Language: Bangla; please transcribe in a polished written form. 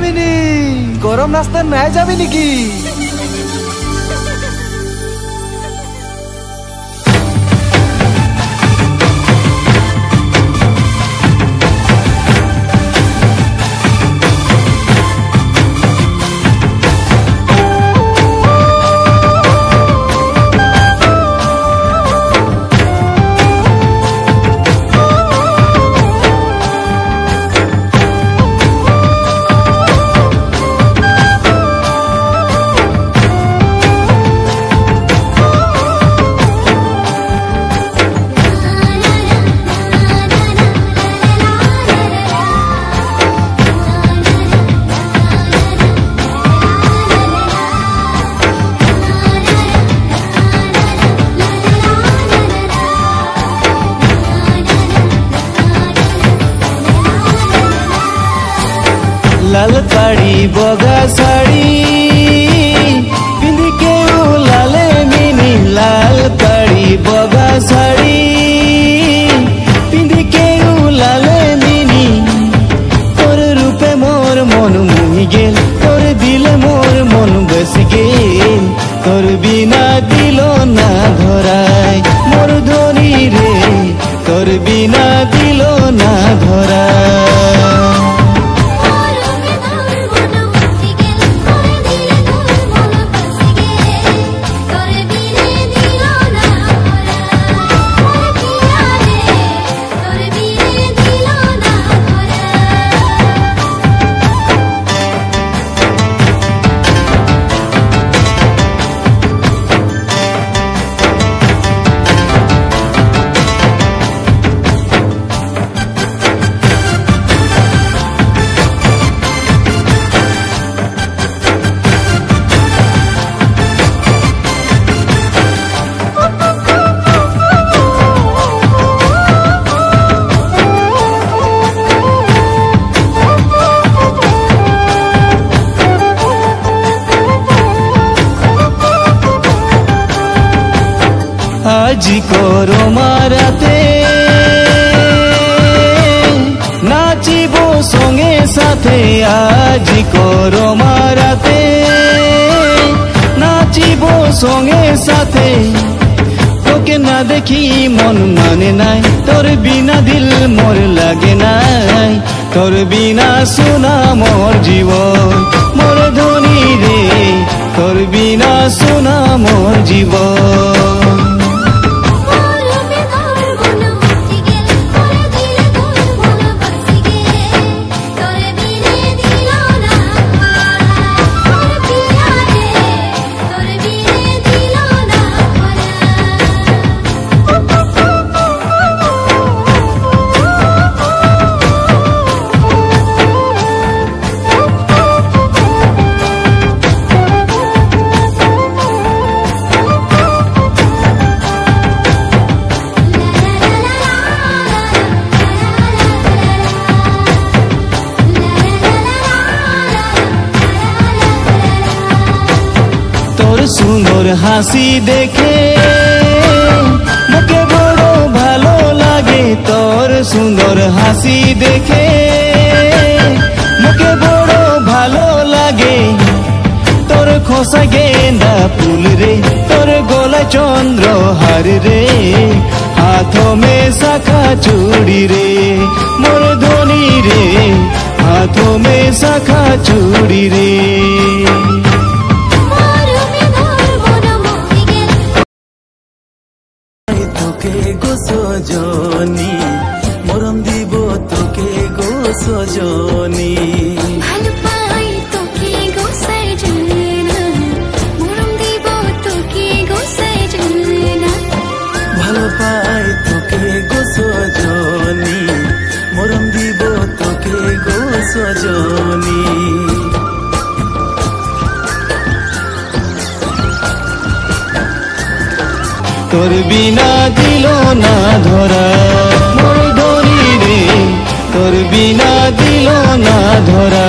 যাবিনি গরম নাস্তা নাই যাবি নাকি लाल पाड़ी बगा साड़ी पिंदी के लाले मिनी लाल पाड़ी बगा साड़ी पिंदी के लाले मिनी तोर रूपे मोर मन मुहि गेल तोर दिले मोर मन बस गेल तोर बिना दिलो ना धराय मोर धनी रे तोर बिना दिलो ना धराय আজি করো মারাতে নাচিব সঙ্গে সাথে আজি করো মারাতে নাচিব সঙ্গে সাথে তোকে না দেখি মন মানে নাই তোর বিনা দিল মোর লাগে নাই তোর বিনা সোনা মোর জীবন মোর ধনী রে তোর বিনা সোনা মোর জীবন সুন্দর হাসি দেখে মুখে বড় ভালো লাগে তোর সুন্দর হাসি দেখে মুখে বড় ভালো লাগে তোর খোসা গেন্দা ফুল রে তোর গলায় চন্দ্রহার রে হাত মে শাখা চুড়ি রে মোর ধনী রে হাত মে শাখা চুড়ি রে সজনী মরম দিব তোকে গো সজনী ভালো পাই তোকে গো সজনা মরম দিব তোকে গো সজনা ভালো পাই তোকে গো সজনী মরম দিব তোকে গো সজনী তোর বিনা দিল না ধরা মোর ধনী রে তোর বিনা দিল না ধরা